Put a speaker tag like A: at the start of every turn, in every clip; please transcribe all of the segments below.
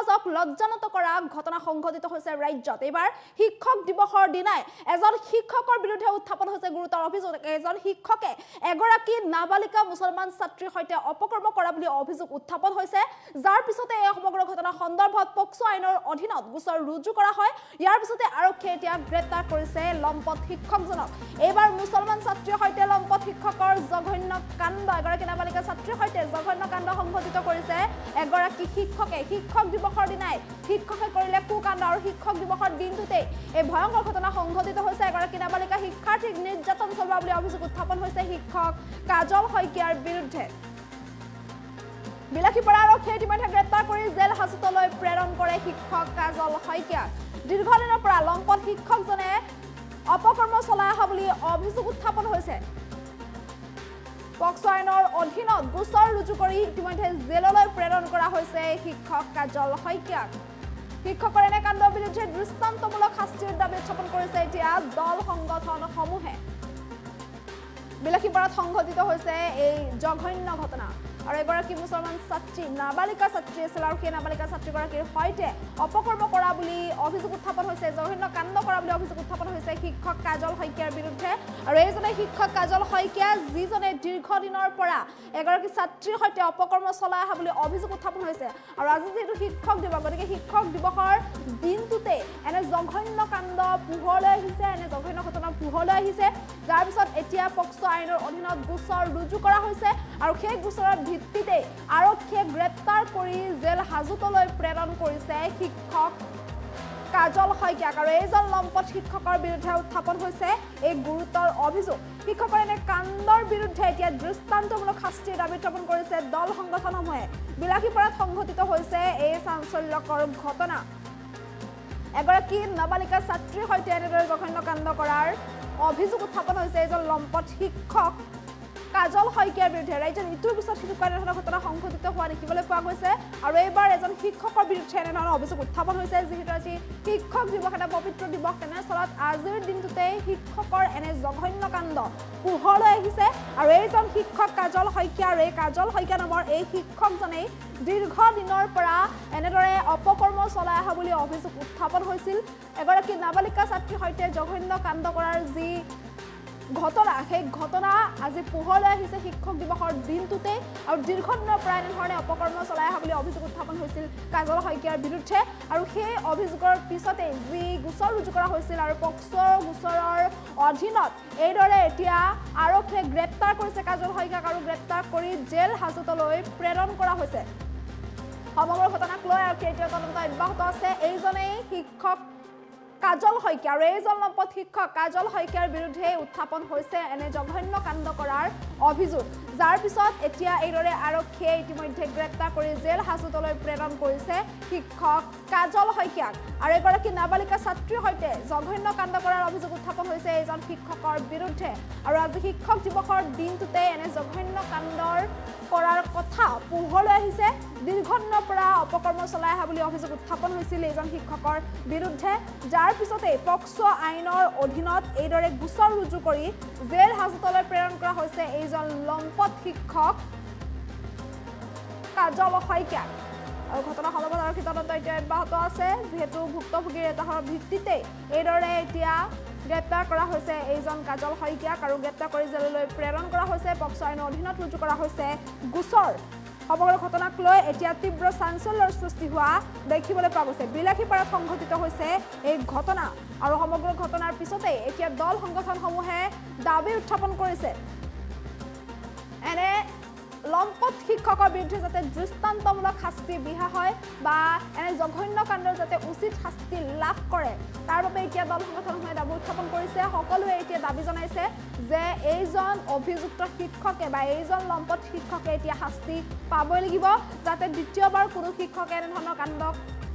A: সমাজক লজ্জানত কৰা ঘটনা সংঘটিত হৈছে ৰাজ্যত এবাৰ শিক্ষক দিৱসৰ দিনাই এজন শিক্ষকৰ বিৰুদ্ধে উত্থাপন হৈছে গুৰুতৰ অভিযোগ এজন শিক্ষকে এগৰাকী নাবালিকা মুছলমান ছাত্ৰীৰ সৈতে অপকৰ্ম কৰা বুলি অভিযোগ উত্থাপন হৈছে যাৰ পিছতে এই সমগ্ৰ ঘটনা সন্দৰ্ভত পক্সো আইনৰ অধীনত গোচৰ ৰুজু কৰা হয় ইয়াৰ পিছতে আৰক্ষীয়ে এতিয়া গ্ৰেপ্তাৰ কৰিছে লম্পট শিক্ষকজনক এবাৰ মুছলমান ছাত্ৰীৰ সৈতে লম্পট শিক্ষকৰ জঘন্য কাণ্ড এগৰাকী নাবালিকা ছাত্ৰীৰ সৈতে জঘন্য কাণ্ড সংঘটিত কৰিছে এগৰাকী শিক্ষকে শিক্ষক দিৱসৰ দিনাই শিক্ষকে কৰিলে কুকাণ্ড আৰু শিক্ষক দিৱসৰ দিনটোতে এই ভয়ংকৰ ঘটনা সংঘটিত হৈছে এগৰাকী নাবালিকা শিক্ষাৰ্থীক নিৰ্যাতন চলোৱা বুলি অভিযোগ উত্থাপন হৈছে শিক্ষক কাজল শইকীয়াৰ বিৰুদ্ধে বিলাসীপাৰা আৰক্ষীয়ে ইতিমধ্যে গ্ৰেপ্তাৰ কৰি জেল হাজতলৈ প্ৰেৰণ কৰে শিক্ষক কাজল শইকীয়াক দীৰ্ঘদিনৰ পৰা লম্পট শিক্ষকজনে অপকৰ্ম চলাই অহা বুলি অভিযোগ উত্থাপন হৈছে পক্সো আইনৰ অধীনত গোচৰ ৰুজু কৰি ইতিমধ্যে জেললৈ প্ৰেৰণ কৰা হৈছে শিক্ষক কাজল শইকীয়াক শিক্ষকৰ এনে কাণ্ডৰ বিৰুদ্ধে দৃষ্টান্তমূলক শাস্তিৰ দাবী উত্থাপন কৰিছে এতিয়া দল সংগঠনসমূহে বিলাসীপাৰাত সংঘটিত হৈছে এই জঘন্য ঘটনা আৰু এগৰাকী মুছলমান ছাত্ৰী নাবালিকা ছাত্ৰী আছিল আৰু সেই নাবালিকা ছাত্ৰীগৰাকীৰ সৈতে অপকৰ্ম কৰা বুলি অভিযোগ উত্থাপন হৈছে জঘন্য কাণ্ড কৰা বুলি অভিযোগ উত্থাপন হৈছে শিক্ষক কাজল শইকীয়াৰ বিৰুদ্ধে আৰু এইজনে শিক্ষক কাজল শইকীয়া যিজনে দীৰ্ঘদিনৰ পৰা এগৰাকী ছাত্ৰীৰ সৈতে অপকৰ্ম চলাই অহা বুলি অভিযোগ উত্থাপন হৈছে আৰু আজি যিটো শিক্ষক দিৱস গতিকে শিক্ষক দিৱসৰ দিনটোতে এনে জঘন্য কাণ্ড পোহৰলৈ আহিছে এনে জঘন্য ঘটনা পোহৰলৈ আহিছে যাৰ পিছত এতিয়া পক্সো আইনৰ অধীনত গোচৰ ৰুজু কৰা হৈছে আৰু সেই গোচৰৰ ভিত্তিতে আৰক্ষীয়ে গ্ৰেপ্তাৰ কৰি জেল হাজতলৈ প্ৰেৰণ কৰিছে শিক্ষক কাজল শইকীয়াক আৰু এইজন লম্পট শিক্ষকৰ বিৰুদ্ধে উত্থাপন হৈছে এই গুৰুতৰ অভিযোগ শিক্ষকৰ এনে কাণ্ডৰ বিৰুদ্ধে এতিয়া দৃষ্টান্তমূলক শাস্তিৰ দাবী উত্থাপন কৰিছে দল সংগঠনসমূহে বিলাসীপাৰাত সংঘটিত হৈছে এই চাঞ্চল্যকৰ ঘটনা এগৰাকী নাবালিকা ছাত্ৰীৰ সৈতে এনেদৰে জঘন্য কাণ্ড কৰাৰ অভিযোগ উত্থাপন হৈছে এজন লম্পট শিক্ষক কাজল শইকীয়াৰ বিৰুদ্ধে ৰাজ্যত ইটোৰ পিছত সিটো এনেধৰণৰ ঘটনা সংঘটিত হোৱা দেখিবলৈ পোৱা গৈছে আৰু এইবাৰ এজন শিক্ষকৰ বিৰুদ্ধে এনেধৰণৰ অভিযোগ উত্থাপন হৈছে যিহেতু আজি শিক্ষক দিৱস এটা পবিত্ৰ দিৱস তেনেস্থলত আজিৰ দিনটোতে শিক্ষকৰ এনে জঘন্য কাণ্ড পোহৰলৈ আহিছে আৰু এইজন শিক্ষক কাজল শইকীয়া আৰু এই কাজল শইকীয়া নামৰ এই শিক্ষকজনেই দীৰ্ঘদিনৰ পৰা এনেদৰে অপকৰ্ম চলাই অহা বুলি অভিযোগ উত্থাপন হৈছিল এগৰাকী নাবালিকা ছাত্ৰীৰ সৈতে জঘন্য কাণ্ড কৰাৰ যি ঘটনা সেই ঘটনা আজি পোহৰলৈ আহিছে শিক্ষক দিৱসৰ দিনটোতে আৰু দীৰ্ঘদিনৰ পৰা এনেধৰণে অপকৰ্ম চলাই অহা বুলি অভিযোগ উত্থাপন হৈছিল কাজল শইকীয়াৰ বিৰুদ্ধে আৰু সেই অভিযোগৰ পিছতে যি গোচৰ ৰুজু কৰা হৈছিল আৰু পক্সো গোচৰৰ অধীনত এইদৰে এতিয়া আৰক্ষীয়ে গ্ৰেপ্তাৰ কৰিছে কাজল শইকীয়াক আৰু গ্ৰেপ্তাৰ কৰি জেল হাজতলৈ প্ৰেৰণ কৰা হৈছে সমগ্ৰ ঘটনাক লৈ আৰক্ষীয়ে এতিয়া তদন্ত অব্যাহত আছে এইজনেই শিক্ষক কাজল শইকীয়া আৰু এইজন লম্পট শিক্ষক কাজল শইকীয়াৰ বিৰুদ্ধে উত্থাপন হৈছে এনে জঘন্য কাণ্ড কৰাৰ অভিযোগ যাৰ পিছত এতিয়া এইদৰে আৰক্ষীয়ে ইতিমধ্যে গ্ৰেপ্তাৰ কৰি জেল হাজতলৈ প্ৰেৰণ কৰিছে শিক্ষক কাজল শইকীয়াক আৰু এগৰাকী নাবালিকা ছাত্ৰীৰ সৈতে জঘন্য কাণ্ড কৰাৰ অভিযোগ উত্থাপন হৈছে এইজন শিক্ষকৰ বিৰুদ্ধে আৰু আজি শিক্ষক দিৱসৰ দিনটোতে এনে জঘন্য কাণ্ডৰ কৰাৰ কথা পোহৰলৈ আহিছে দীৰ্ঘদিনৰ পৰা অপকৰ্ম চলাই অহা বুলি অভিযোগ উত্থাপন হৈছিল এইজন শিক্ষকৰ বিৰুদ্ধে যাৰ পিছতে পক্সো আইনৰ অধীনত এইদৰে গোচৰ ৰুজু কৰি জেল হাজতলৈ প্ৰেৰণ কৰা হৈছে এইজন লম্পট শিক্ষক কাজল শইকীয়া আৰু ঘটনা সন্দৰ্ভত আৰক্ষী তদন্ত এতিয়া অব্যাহত আছে যিহেতু ভুক্তভোগীৰ এটাৰ ভিত্তিতে এইদৰে এতিয়া গ্ৰেপ্তাৰ কৰা হৈছে এইজন কাজল শইকীয়াক আৰু গ্ৰেপ্তাৰ কৰি জেললৈ প্ৰেৰণ কৰা হৈছে পক্সো আইনৰ অধীনত ৰুজু কৰা হৈছে গোচৰ সমগ্ৰ ঘটনাক লৈ এতিয়া তীব্ৰ চাঞ্চল্যৰ সৃষ্টি হোৱা দেখিবলৈ পোৱা গৈছে বিলাসীপাৰাত সংঘটিত হৈছে এই ঘটনা আৰু সমগ্ৰ ঘটনাৰ পিছতে এতিয়া দল সংগঠনসমূহে দাবী উত্থাপন কৰিছে এনে লম্পট শিক্ষকৰ বিৰুদ্ধে যাতে দৃষ্টান্তমূলক শাস্তি বিহা হয় বা এনে জঘন্য কাণ্ডৰ যাতে উচিত শাস্তি লাভ কৰে তাৰ বাবে এতিয়া দল সংগঠনসমূহে দাবী উত্থাপন কৰিছে সকলোৱে এতিয়া দাবী জনাইছে যে এইজন অভিযুক্ত শিক্ষকে বা এইজন লম্পট শিক্ষকে এতিয়া শাস্তি পাবই লাগিব যাতে দ্বিতীয়বাৰ কোনো শিক্ষকে এনেধৰণৰ কাণ্ড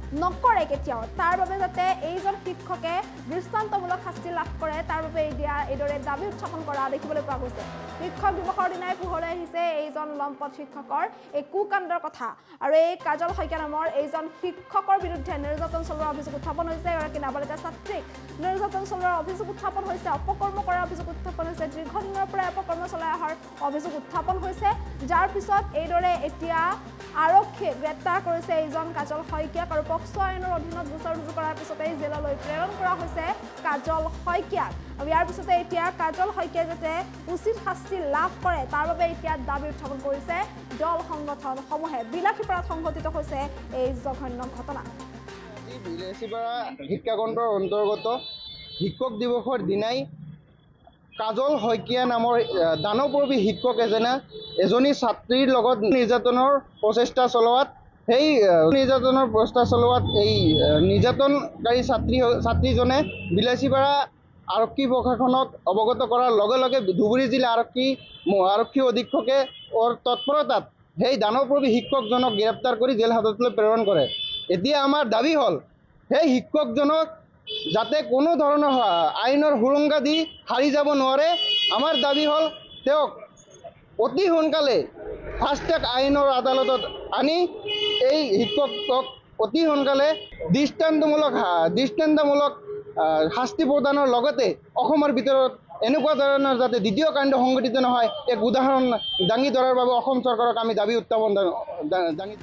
A: নকৰে কেতিয়াও তাৰ বাবে যাতে এইজন শিক্ষকে দৃষ্টান্তমূলক শাস্তি লাভ কৰে তাৰ বাবে এইদৰে দাবী উত্থাপন কৰা দেখিবলৈ পোৱা গৈছে শিক্ষক দিৱসৰ দিনাই পোহৰলৈ আহিছে এইজন লম্পট শিক্ষকৰ এই কুকাণ্ডৰ কথা আৰু এই কাজল শইকীয়া নামৰ এইজন শিক্ষকৰ বিৰুদ্ধে নিৰ্যাতন চলোৱাৰ অভিযোগ উত্থাপন হৈছে এগৰাকী নাবালিকা ছাত্ৰীক নিৰ্যাতন চলোৱাৰ অভিযোগ উত্থাপন হৈছে অপকৰ্ম কৰাৰ অভিযোগ উত্থাপন হৈছে দীৰ্ঘদিনৰ পৰা অপকৰ্ম চলাই অহাৰ অভিযোগ উত্থাপন হৈছে যাৰ পিছত এইদৰে এতিয়া আৰক্ষীয়ে গ্ৰেপ্তাৰ কৰিছে এইজন কাজল শইকীয়াক আৰু পক্সো আইনৰ অধীনত গোচৰ ৰুজু কৰাৰ পিছতেই জেললৈ প্ৰেৰণ কৰা হৈছে কাজল শইকীয়াক আৰু ইয়াৰ পিছতে এতিয়া কাজল শইকীয়াই যাতে উচিত শাস্তি লাভ কৰে তাৰ বাবে এতিয়া দাবী উত্থাপন কৰিছে দল সংগঠনসমূহে বিলাসীপাৰাত সংঘটিত হৈছে এই জঘন্য ঘটনা
B: বিলাসীপাৰা শিক্ষাখণ্ডৰ অন্তৰ্গত শিক্ষক দিৱসৰ দিনাই কাজল শইকীয়া নামৰ দানৱৰূপী শিক্ষক এজনী ছাত্ৰীৰ লগত নিৰ্যাতনৰ প্ৰচেষ্টা চলোৱাত সেই নিৰ্যাতনৰ প্ৰচেষ্টা চলোৱাত এই নিৰ্যাতনকাৰী ছাত্ৰীজনে বিলাসীপাৰা আৰক্ষী প্ৰশাসনক অৱগত কৰাৰ লগে লগে ধুবুৰী জিলা আৰক্ষী অধীক্ষকে তৎপৰতাত সেই দানৱৰূপী শিক্ষকজনক গ্ৰেপ্তাৰ কৰি জেল হাজতলৈ প্ৰেৰণ কৰে এতিয়া আমাৰ দাবী হ'ল সেই শিক্ষকজনক যাতে কোনো ধৰণৰ আইনৰ সুৰংগা দি হাৰি যাব নোৱাৰে আমাৰ দাবী হ'ল তেওঁক অতি সোনকালে ফাষ্ট ট্ৰেক আইনৰ আদালতত আনি এই শিক্ষকক অতি সোনকালে দৃষ্টান্তমূলক শাস্তি প্ৰদানৰ লগতে অসমৰ ভিতৰত এনেকুৱা ধৰণৰ যাতে দ্বিতীয় কাণ্ড সংঘটিত নহয় এক উদাহৰণ দাঙি ধৰাৰ বাবে অসম চৰকাৰক আমি দাবী উত্থাপন দাঙি